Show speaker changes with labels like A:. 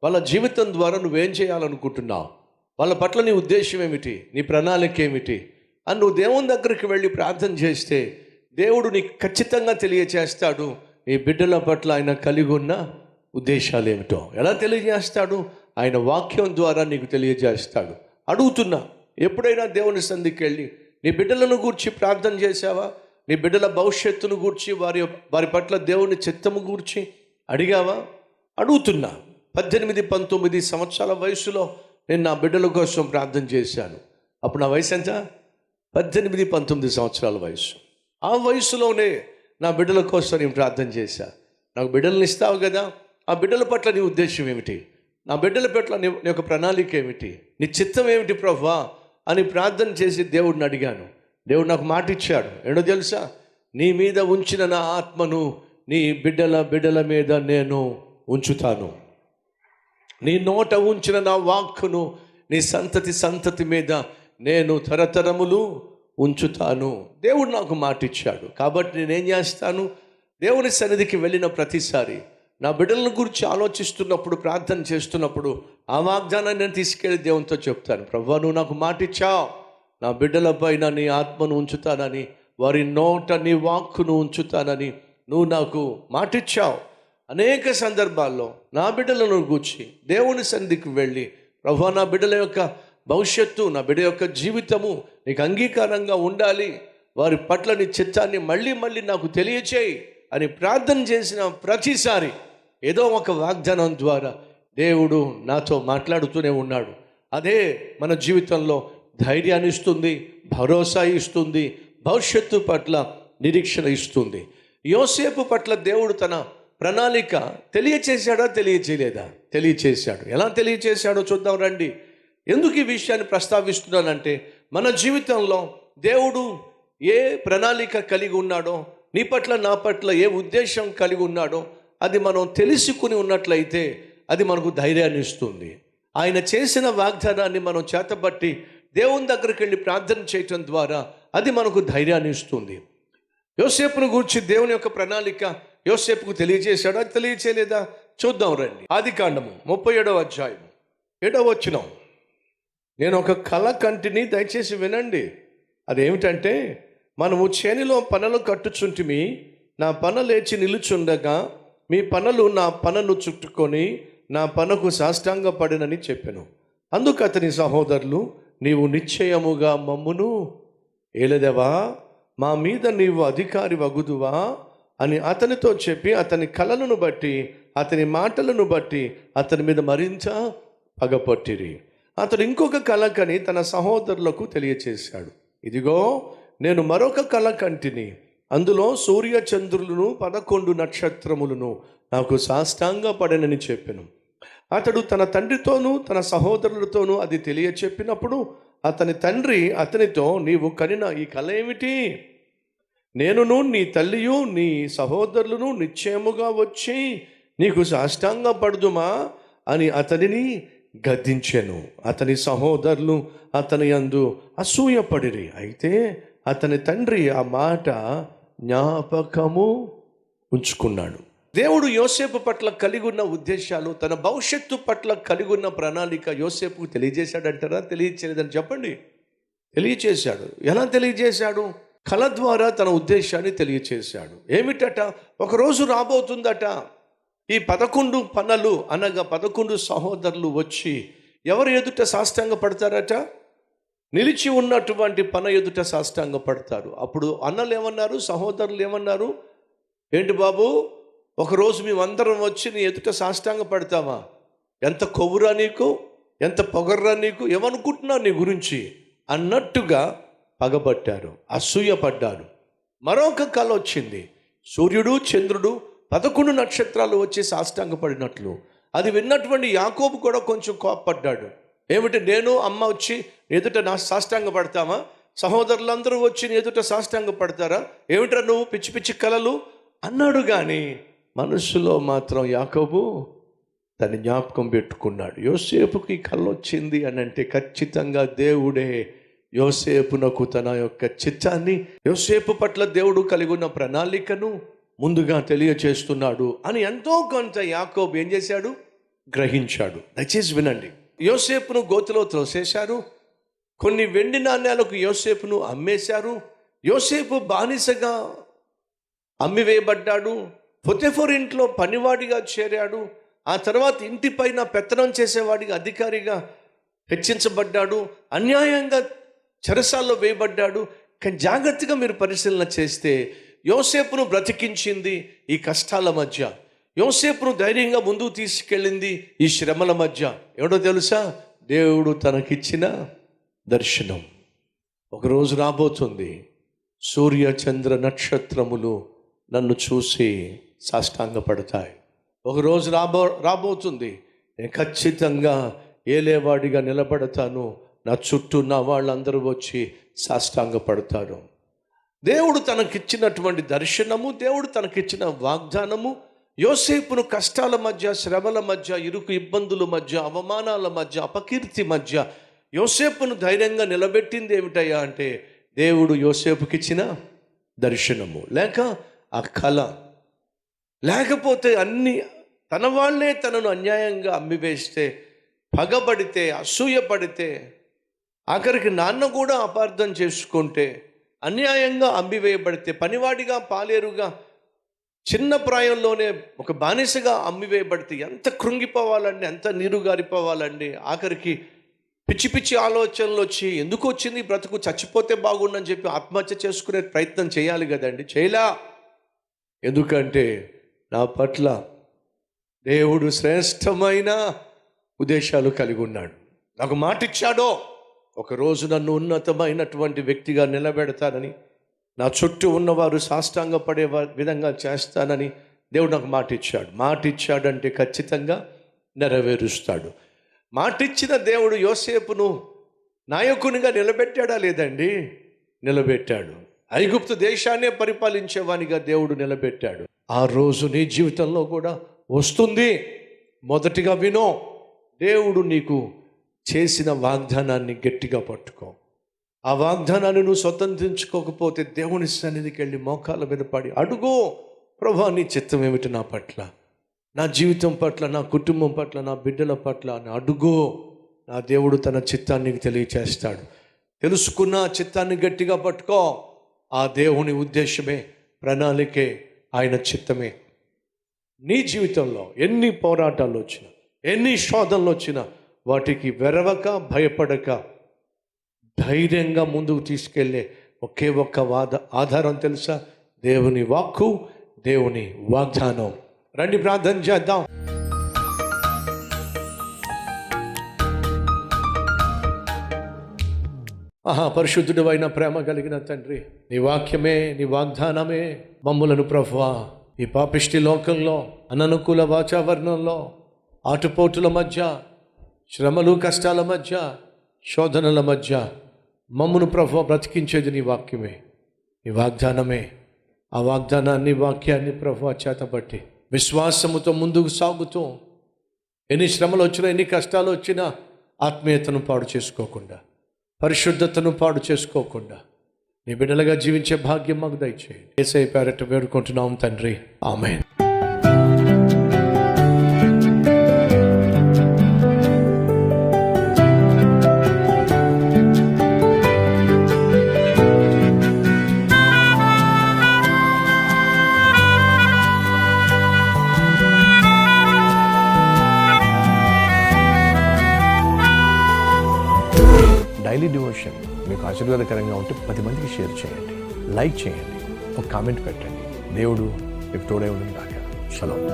A: వాళ్ళ జీవితం ద్వారా నువ్వేం చేయాలనుకుంటున్నావు, వాళ్ళ పట్ల నీ ఉద్దేశం ఏమిటి, నీ ప్రణాళిక ఏమిటి అని నువ్వు దేవుని దగ్గరికి వెళ్ళి ప్రార్థన చేస్తే దేవుడు నీకు ఖచ్చితంగా తెలియచేస్తాడు నీ బిడ్డల పట్ల ఆయన కలిగి ఉన్న ఉద్దేశాలు ఏమిటో. ఎలా తెలియజేస్తాడు? ఆయన వాక్యం ద్వారా నీకు తెలియజేస్తాడు. అడుగుతున్నా, ఎప్పుడైనా దేవుని సన్నిధికి వెళ్ళి నీ బిడ్డలను గూర్చి ప్రార్థన చేశావా? నీ బిడ్డల భవిష్యత్తును గూర్చి వారి పట్ల దేవుని చిత్తము గూర్చి అడిగావా? అడుగుతున్నా. 18-19 సంవత్సరాల వయసులో నేను నా బిడ్డల కోసం ప్రార్థన చేశాను. అప్పుడు నా వయసు ఎంత? 18-19 సంవత్సరాల వయసు. ఆ వయసులోనే నా బిడ్డల కోసం నేను ప్రార్థన చేశాను. నాకు బిడ్డలను ఇస్తావు కదా, ఆ బిడ్డల పట్ల నీ ఉద్దేశం ఏమిటి, నా బిడ్డల పట్ల నీ యొక్క ప్రణాళిక ఏమిటి, నీ చిత్తం ఏమిటి ప్రభువా అని ప్రార్థన చేసి దేవుడిని అడిగాను. దేవుడు నాకు మాట ఇచ్చాడు. ఏంటో తెలుసా? నీ మీద ఉంచిన నా ఆత్మను నీ బిడ్డల మీద నేను ఉంచుతాను. నీ నోట ఉంచిన నా వాక్కును నీ సంతతి మీద నేను తరతరములు ఉంచుతాను. దేవుడు నాకు మాట ఇచ్చాడు. కాబట్టి నేనేం చేస్తాను? దేవుని సన్నిధికి వెళ్ళిన ప్రతిసారి నా బిడ్డల గురించి ఆలోచిస్తున్నప్పుడు, ప్రార్థన చేస్తున్నప్పుడు ఆ వాగ్దానాన్ని నేను తీసుకెళ్ళి దేవునితో చెప్తాను. ప్రభువా, నువ్వు నాకు మాట ఇచ్చావు, నా బిడ్డల పైన నీ ఆత్మను ఉంచుతానని, వారి నోట నీ వాక్కును ఉంచుతానని నువ్వు నాకు మాట ఇచ్చావు. అనేక సందర్భాల్లో నా బిడ్డలను గూర్చి దేవుని సన్నిధికి వెళ్ళి, ప్రభువా, నా బిడ్డల యొక్క భవిష్యత్తు, నా బిడ్డ యొక్క జీవితము నీకు అంగీకారంగా ఉండాలి, వారి పట్ల నీ చిత్తాన్ని మళ్ళీ నాకు తెలియచేయి అని ప్రార్థన చేసిన ప్రతిసారి ఏదో ఒక వాగ్దానం ద్వారా దేవుడు నాతో మాట్లాడుతూనే ఉన్నాడు. అదే మన జీవితంలో ధైర్యాన్ని ఇస్తుంది, భరోసా ఇస్తుంది, భవిష్యత్తు పట్ల నిరీక్షణ ఇస్తుంది. యోసేపు పట్ల దేవుడు తన ప్రణాళిక తెలియచేశాడా, తెలియచేయలేదా? తెలియచేశాడు. ఎలా తెలియచేశాడో చూద్దాం రండి. ఎందుకు ఈ విషయాన్ని ప్రస్తావిస్తున్నానంటే, మన జీవితంలో దేవుడు ఏ ప్రణాళిక కలిగి ఉన్నాడో, నీ పట్ల నా పట్ల ఏ ఉద్దేశం కలిగి ఉన్నాడో అది మనం తెలుసుకుని ఉన్నట్లయితే అది మనకు ధైర్యాన్ని ఇస్తుంది. ఆయన చేసిన వాగ్దానాన్ని మనం చేతబట్టి దేవుని దగ్గరికి వెళ్ళి ప్రార్థన చేయటం ద్వారా అది మనకు ధైర్యాన్ని ఇస్తుంది. యోసేపును గూర్చి దేవుని యొక్క ప్రణాళిక యోసేపుకు తెలియజేశాడా, తెలియచేయలేదా? చూద్దాం రండి. ఆదికాండము 37వ అధ్యాయం 7వ వచనం. నేను ఒక కల కంటిని, దయచేసి వినండి. అదేమిటంటే, మనము చేనిలో పనలు కట్టుచుంటిమి, నా పన లేచి నిలుచుండగా మీ పనలు నా పనను చుట్టుకొని నా పనకు సాష్టాంగపడినని చెప్పెను. అందుకు అతని సహోదరులు, నీవు నిశ్చయముగా మమ్మును ఏలెదవా, మా మీద నీవు అధికారి వగుదువా అని అతనితో చెప్పి అతని కలలను బట్టి, అతని మాటలను బట్టి అతని మీద మరింత పగపట్టిరి. అతడు ఇంకొక కల కని తన సహోదరులకు తెలియచేశాడు. ఇదిగో, నేను మరొక కల కంటిని, అందులో సూర్య చంద్రులను 11 నక్షత్రములను నాకు సాష్టాంగపడనని చెప్పెను. అతడు తన తండ్రితోనూ తన సహోదరులతోనూ అది తెలియచెప్పినప్పుడు అతని తండ్రి అతనితో, నీవు కనిన ఈ కల ఏమిటి? నేనును నీ తల్లియు నీ సహోదరులను నిశ్చయముగా వచ్చి నీకు సాష్టాంగపడుదుమా అని అతనిని గద్దించెను. అతని సహోదరులు అతని యందు అసూయపడిరి. అయితే అతని తండ్రి ఆ మాట జ్ఞాపకము ఉంచుకున్నాడు. దేవుడు యోసేపు పట్ల కలిగి ఉన్న ఉద్దేశాలు, తన భవిష్యత్తు పట్ల కలిగి ఉన్న ప్రణాళిక యోసేపుకు తెలియజేశాడంటారా, తెలియచేయలేదని చెప్పండి? తెలియచేశాడు. ఎలా తెలియజేశాడు? కళ ద్వారా తన ఉద్దేశాన్ని తెలియచేశాడు. ఏమిటట? ఒకరోజు రాబోతుందట, ఈ 11 పనలు అనగా 11 సహోదరులు వచ్చి ఎవరు ఎదుట సాష్టాంగ పడతారట? నిలిచి ఉన్నటువంటి పన ఎదుట సాష్టాంగ పడతారు. అప్పుడు అన్నలు ఏమన్నారు, సహోదరులు ఏమన్నారు? ఏంటి బాబు, ఒకరోజు మేమందరం వచ్చి నీ ఎదుట సాష్టాంగ పడతామా? ఎంత కొవ్వురా నీకు, ఎంత పొగర్రా నీకు, ఏమనుకుంటున్నావు నీ గురించి అన్నట్టుగా పగబట్టారు, అసూయపడ్డారు. మరొక కల వచ్చింది. సూర్యుడు చంద్రుడు 11 నక్షత్రాలు వచ్చి సాష్టాంగపడినట్లు. అది విన్నటువంటి యాకోబు కూడా కొంచెం కోపపడ్డాడు. ఏమిటి, నేను అమ్మ వచ్చి ఎదుట నా సాష్టాంగ పడతామా? సహోదరులందరూ వచ్చి నీ ఎదుట సాష్టాంగ పడతారా? ఏమిట్రా నువ్వు పిచ్చి పిచ్చి కలలు అన్నాడు. కానీ మనసులో మాత్రం యాకోబు దాన్ని జ్ఞాపకం పెట్టుకున్నాడు. యోసేపుకి కళ వచ్చింది అని అంటే ఖచ్చితంగా దేవుడే యోసేపునకు తన యొక్క చిత్తాన్ని, యోసేపు పట్ల దేవుడు కలిగి ఉన్న ప్రణాళికను ముందుగా తెలియచేస్తున్నాడు అని ఎంతో కొంత యాకోబు ఏం చేశాడు? గ్రహించాడు. దయచేసి వినండి. యోసేపును గోతిలో త్రోసేశారు. కొన్ని వెండి నాణ్యాలకు యోసేపును అమ్మేశారు. యోసేపు బానిసగా అమ్మివేయబడ్డాడు. పొతిఫర్ ఇంట్లో పనివాడిగా చేరాడు. ఆ తర్వాత ఇంటిపైన పెత్తనం చేసేవాడిగా అధికారిగా హెచ్చించబడ్డాడు. అన్యాయంగా చెరసాల్లో వేయబడ్డాడు. కానీ జాగ్రత్తగా మీరు పరిశీలన చేస్తే యోసేపును బ్రతికించింది ఈ కష్టాల మధ్య, యోసేపును ధైర్యంగా ముందుకు తీసుకెళ్ళింది ఈ శ్రమల మధ్య. ఎవడో తెలుసా? దేవుడు తనకిచ్చిన దర్శనం. ఒకరోజు రాబోతుంది, సూర్య చంద్ర నక్షత్రములు నన్ను చూసి సాష్టాంగపడతాయి. ఒకరోజు రాబోతుంది, నేను ఖచ్చితంగా ఏలేవాడిగా నిలబడతాను. నా చుట్టూ నా వాళ్ళందరూ వచ్చి సాష్టాంగపడతారు. దేవుడు తనకిచ్చినటువంటి దర్శనము, దేవుడు తనకిచ్చిన వాగ్దానము యోసేపును కష్టాల మధ్య, శ్రమల మధ్య, ఇరుకు ఇబ్బందుల మధ్య, అవమానాల మధ్య, అపకీర్తి మధ్య యోసేపును ధైర్యంగా నిలబెట్టింది ఏమిటయ్యా అంటే దేవుడు యోసేపుకిచ్చిన దర్శనము, లేక ఆ కళ. లేకపోతే అన్ని తన వాళ్ళే తనను అన్యాయంగా అమ్మివేస్తే, పగబడితే, అసూయపడితే, ఆఖరికి నాన్న కూడా అపార్థం చేసుకుంటే, అన్యాయంగా అమ్మివేయబడితే, పనివాడిగా పాలేరుగా చిన్న ప్రాయంలోనే ఒక బానిసగా అమ్మివేయబడితే ఎంత కృంగిపోవాలండి, ఎంత నీరు గారిపోవాలండి. ఆఖరికి పిచ్చి పిచ్చి ఆలోచనలు వచ్చి ఎందుకు వచ్చింది బ్రతుకు, చచ్చిపోతే బాగుండని చెప్పి ఆత్మహత్య చేసుకునే ప్రయత్నం చేయాలి కదండి. చేయలా. ఎందుకంటే నా పట్ల దేవుడు శ్రేష్టమైన ఉద్దేశాలు కలిగి ఉన్నాడు. నాకు మాట ఇచ్చాడో ఒకరోజు నన్ను ఉన్నతమైనటువంటి వ్యక్తిగా నిలబెడతానని, నా చుట్టూ ఉన్నవారు సాష్టాంగపడే విధంగా చేస్తానని దేవుడు నాకు మాట ఇచ్చాడు. మాట ఇచ్చాడంటే ఖచ్చితంగా నెరవేరుస్తాడు. మాటిచ్చిన దేవుడు యోసేపును నాయకునిగా నిలబెట్టాడా లేదండి? నిలబెట్టాడు. ఐగుప్తు దేశాన్నే పరిపాలించేవానిగా దేవుడు నిలబెట్టాడు. ఆ రోజు నీ జీవితంలో కూడా వస్తుంది. మొదటిగా వినో, దేవుడు నీకు చేసిన వాగ్దానాన్ని గట్టిగా పట్టుకో. ఆ వాగ్దానాన్ని నువ్వు స్వతంత్రించుకోకపోతే దేవుని సన్నిధికి వెళ్ళి మోకాళ్ళ మీద పడి అడుగు, ప్రభువా నీ చిత్తం ఏమిటి నా పట్ల, నా జీవితం పట్ల, నా కుటుంబం పట్ల, నా బిడ్డల పట్ల అని అడుగు. నా దేవుడు తన చిత్తాన్ని తెలియచేస్తాడు. తెలుసుకున్న చిత్తాన్ని గట్టిగా పట్టుకో. ఆ దేవుని ఉద్దేశమే, ప్రణాళికే, ఆయన చిత్తమే. నీ జీవితంలో ఎన్ని పోరాటాలు వచ్చినా, ఎన్ని శోధనలు వచ్చినా వాటికి వెరవక, భయపడక, ధైర్యంగా ముందుకు తీసుకెళ్ళే ఒకే ఒక్క ఆధారం తెలుసా? దేవుని వాక్కు, దేవుని వాగ్దానం. రండి ప్రార్థన చేద్దాం. పరిశుద్ధుడు అయిన ప్రేమ కలిగిన తండ్రి, నీ వాక్యమే, నీ వాగ్దానమే మమ్ములను ప్రభువా ఈ పాపిష్టి లోకంలో, అననుకూల వాతావరణంలో, ఆటుపోటుల మధ్య, శ్రమలు కష్టాల మధ్య, శోధనల మధ్య మమ్మును ప్రభువా బ్రతికించేది నీ వాక్యమే, నీ వాగ్దానమే. ఆ వాగ్దానాన్ని, వాక్యాన్ని ప్రభువా చేతబట్టి విశ్వాసముతో ముందుకు సాగుతూ ఎన్ని శ్రమలు వచ్చినా, ఎన్ని కష్టాలు వచ్చినా ఆత్మీయతను పాడు చేసుకోకుండా, పరిశుద్ధతను పాడు చేసుకోకుండా నీ బిడ్డలుగా జీవించే భాగ్యం మాకు దయచేయండి. యేసయ్య పేరట వేడుకుంటున్నాం తండ్రి, ఆమేన్. డైలీ డివోషన్ మీకు ఆశీర్వాదకరంగా ఉంటే 10 మందికి షేర్ చేయండి, లైక్ చేయండి, ఒక కామెంట్ పెట్టండి. దేవుడు మీకు తోడై ఉండను గాక. షలోమ్.